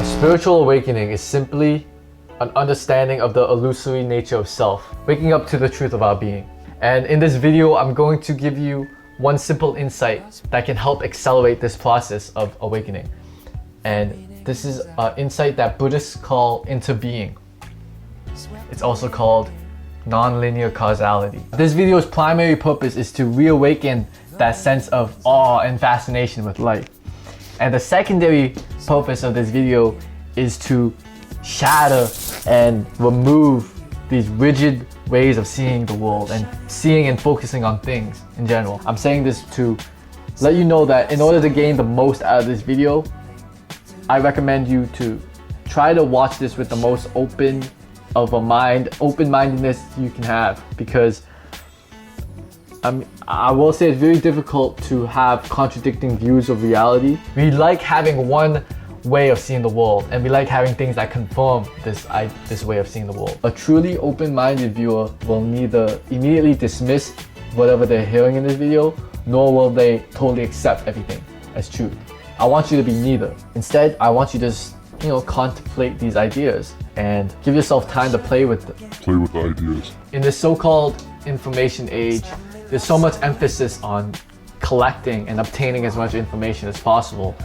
spiritual awakening is simply an understanding of the illusory nature of self, waking up to the truth of our being. And in this video, I'm going to give you one simple insight that can help accelerate this process of awakening. And this is an insight that Buddhists call interbeing. It's also called non-linear causality. This video's primary purpose is to reawaken that sense of awe and fascination with life. And the secondary purpose of this video is to shatter and remove these rigid ways of seeing the world and seeing and focusing on things in general. I'm saying this to let you know that in order to gain the most out of this video, I recommend you to try to watch this with the most open-mindedness you can have, because I will say it's very difficult to have contradicting views of reality. We like having one way of seeing the world, and we like having things that confirm this way of seeing the world. A truly open-minded viewer will neither immediately dismiss whatever they're hearing in this video, nor will they totally accept everything as truth. I want you to be neither. Instead, I want you to just, contemplate these ideas and give yourself time to play with them. Play with the ideas. In this so-called information age, there's so much emphasis on collecting and obtaining as much information as possible,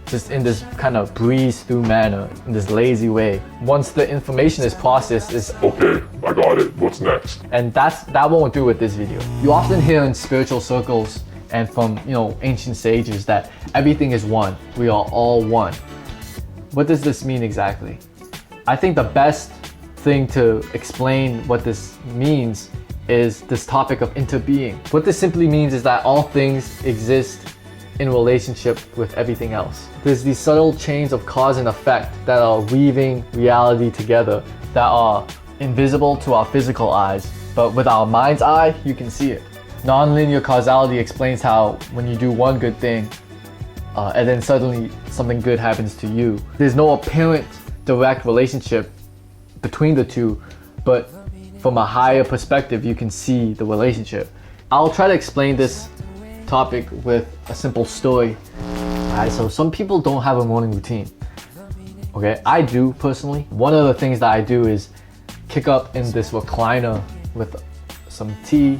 just in this kind of breeze through manner, in this lazy way. Once the information is processed, it's okay, I got it, what's next? And that won't do with this video. You often hear in spiritual circles and from ancient sages that everything is one. We are all one. What does this mean exactly? I think the best thing to explain what this means is this topic of interbeing. What this simply means is that all things exist in relationship with everything else. There's these subtle chains of cause and effect that are weaving reality together, that are invisible to our physical eyes, but with our mind's eye, you can see it. Non-linear causality explains how when you do one good thing, and then suddenly something good happens to you. There's no apparent direct relationship between the two, but from a higher perspective, you can see the relationship. I'll try to explain this topic with a simple story. Alright, so some people don't have a morning routine. Okay, I do personally. One of the things that I do is kick up in this recliner with some tea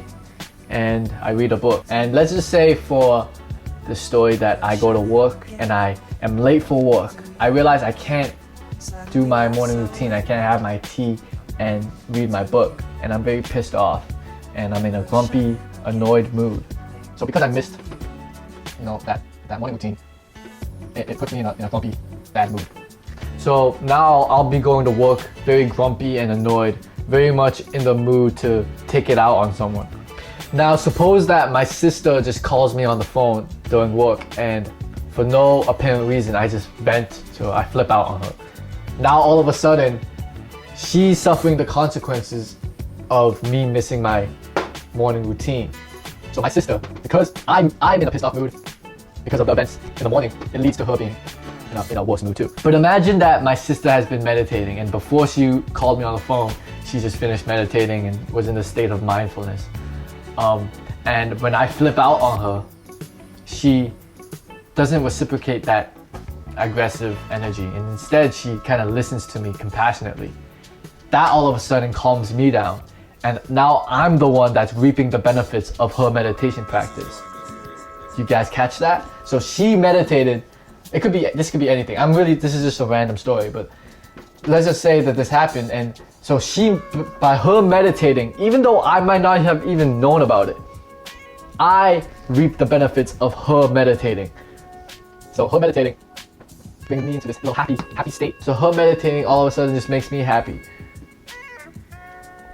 and I read a book. And let's just say for the story that I go to work and I am late for work. I realize I can't do my morning routine. I can't have my tea and read my book, and I'm very pissed off and I'm in a grumpy, annoyed mood. So because I missed that morning routine, it puts me in a grumpy, bad mood. So now I'll be going to work very grumpy and annoyed, very much in the mood to take it out on someone. Now suppose that my sister just calls me on the phone during work, and for no apparent reason I just vent, so I flip out on her. Now all of a sudden she's suffering the consequences of me missing my morning routine. So my sister, because I'm in a pissed off mood because of the events in the morning, it leads to her being in a worse mood too. But imagine that my sister has been meditating, and before she called me on the phone, she just finished meditating and was in a state of mindfulness. And when I flip out on her, she doesn't reciprocate that aggressive energy, and instead she kind of listens to me compassionately. That all of a sudden calms me down, and now I'm the one that's reaping the benefits of her meditation practice. You guys catch that? So she meditated. This could be anything. This is just a random story, but let's just say that this happened, and so by her meditating, even though I might not have even known about it, I reap the benefits of her meditating. So her meditating brings me into this little happy state. So her meditating all of a sudden just makes me happy,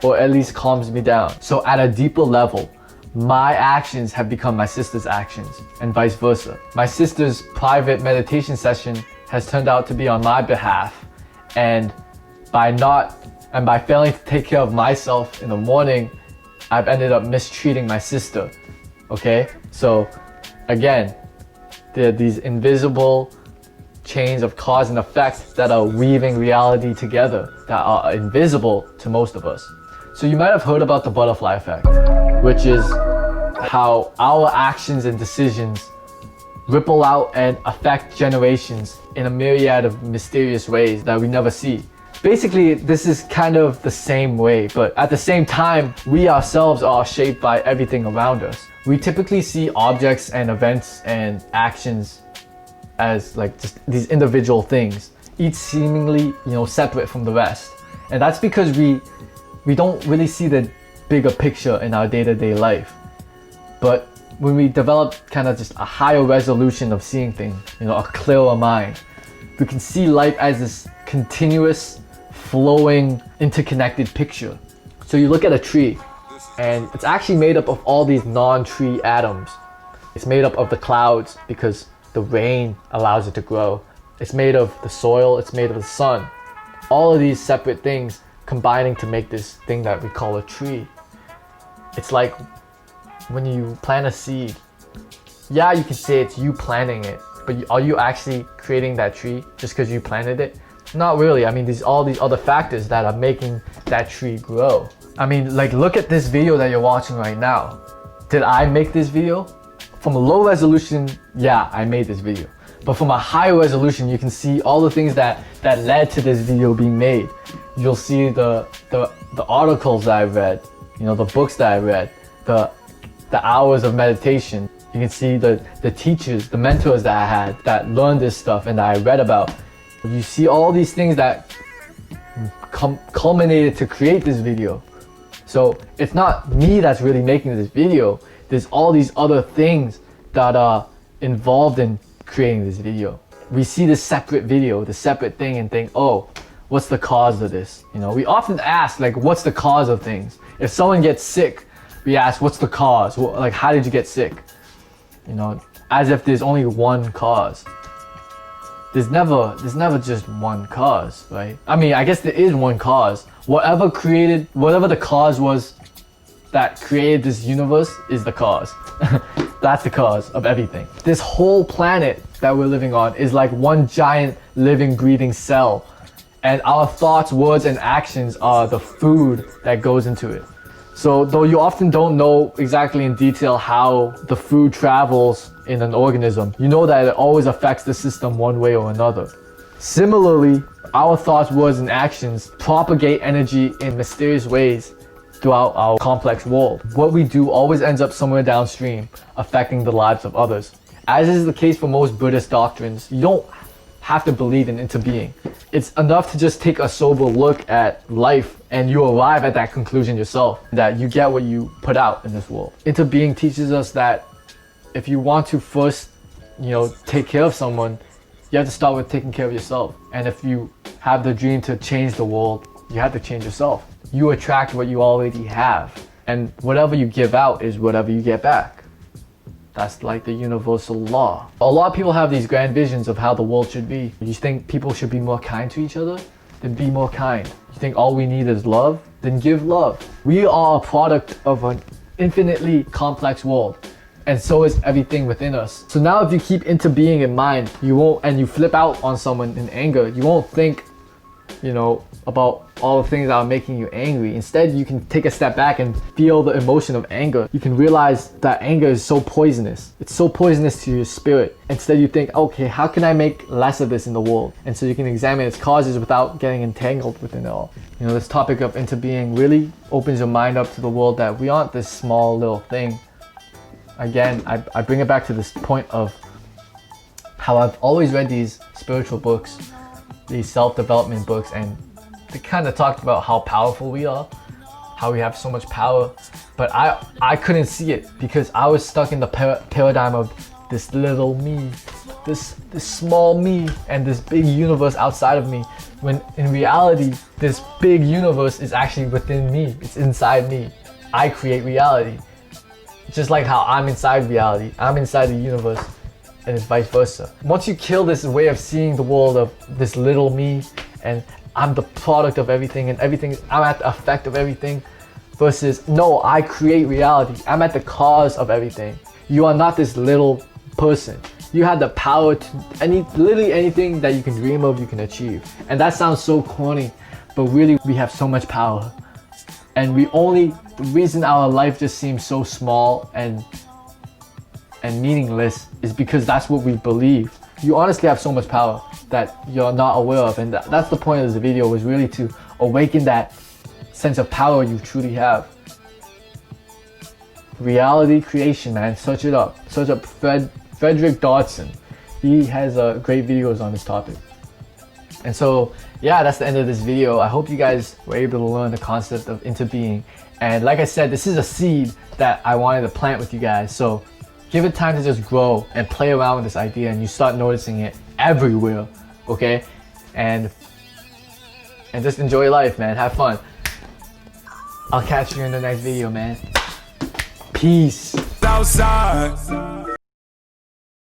or at least calms me down. So at a deeper level, my actions have become my sister's actions, and vice versa. My sister's private meditation session has turned out to be on my behalf, and by failing to take care of myself in the morning, I've ended up mistreating my sister. Okay? So again, there are these invisible chains of cause and effect that are weaving reality together, that are invisible to most of us. So you might have heard about the butterfly effect, which is how our actions and decisions ripple out and affect generations in a myriad of mysterious ways that we never see. Basically, this is kind of the same way, but at the same time, we ourselves are shaped by everything around us. We typically see objects and events and actions as like just these individual things, each seemingly, separate from the rest. And that's because we don't really see the bigger picture in our day-to-day life. But when we develop kind of just a higher resolution of seeing things, a clearer mind, we can see life as this continuous, flowing, interconnected picture. So you look at a tree, and it's actually made up of all these non-tree atoms. It's made up of the clouds because the rain allows it to grow. It's made of the soil, it's made of the sun. All of these separate things combining to make this thing that we call a tree. It's like when you plant a seed. Yeah, you can say it's you planting it, but are you actually creating that tree just because you planted it? Not really. I mean, there's all these other factors that are making that tree grow. I mean, like, look at this video that you're watching right now. Did I make this video? From a low resolution, yeah, I made this video. But from a high resolution, you can see all the things that led to this video being made. You'll see the articles that I read, the books that I read, the hours of meditation. You can see the teachers, the mentors that I had that learned this stuff and that I read about. You see all these things that culminated to create this video. So it's not me that's really making this video. There's all these other things that are involved in creating this video. We see this separate video, the separate thing, and think, oh, what's the cause of this? We often ask, like, what's the cause of things? If someone gets sick, we ask, what's the cause? Like, how did you get sick? As if there's only one cause. There's never just one cause, right? I mean, I guess there is one cause. Whatever the cause was that created this universe is the cause. That's the cause of everything. This whole planet that we're living on is like one giant living, breathing cell. And our thoughts, words, and actions are the food that goes into it. So though you often don't know exactly in detail how the food travels in an organism, you know that it always affects the system one way or another. Similarly, our thoughts, words, and actions propagate energy in mysterious ways throughout our complex world. What we do always ends up somewhere downstream, affecting the lives of others. As is the case for most Buddhist doctrines, you don't have to believe in interbeing. It's enough to just take a sober look at life and you arrive at that conclusion yourself, that you get what you put out in this world. Interbeing teaches us that if you want to first, take care of someone, you have to start with taking care of yourself. And if you have the dream to change the world, you have to change yourself. You attract what you already have. And whatever you give out is whatever you get back. That's like the universal law. A lot of people have these grand visions of how the world should be. You think people should be more kind to each other? Then be more kind. You think all we need is love? Then give love. We are a product of an infinitely complex world. And so is everything within us. So now if you keep interbeing in mind, and you flip out on someone in anger, you won't think, about all the things that are making you angry. Instead, you can take a step back and feel the emotion of anger. You can realize that anger is so poisonous. It's so poisonous to your spirit. Instead, you think, okay, how can I make less of this in the world? And so you can examine its causes without getting entangled within it all. This topic of interbeing really opens your mind up to the world that we aren't this small little thing. Again, I bring it back to this point of how I've always read these spiritual books, these self-development books, and they kind of talked about how powerful we are, how we have so much power, but I couldn't see it because I was stuck in the paradigm of this little me, this small me, and this big universe outside of me, when in reality, this big universe is actually within me, it's inside me. I create reality. Just like how I'm inside reality, I'm inside the universe, and it's vice versa. Once you kill this way of seeing the world of this little me, and I'm the product of everything, and I'm at the effect of everything, versus, no, I create reality, I'm at the cause of everything. You are not this little person. You have the power to literally anything that you can dream of, you can achieve. And that sounds so corny, but really we have so much power. And the reason our life just seems so small and and meaningless is because that's what we believe. You honestly have so much power that you're not aware of, and that's the point of this video, was really to awaken that sense of power you truly have. Reality creation, man. Search it up. Search up Frederick Dodson. He has great videos on this topic. And so, yeah, that's the end of this video. I hope you guys were able to learn the concept of interbeing. And like I said, this is a seed that I wanted to plant with you guys. So give it time to just grow and play around with this idea, and you start noticing it everywhere, okay? And just enjoy life, man. Have fun. I'll catch you in the next video, man. Peace. Outside.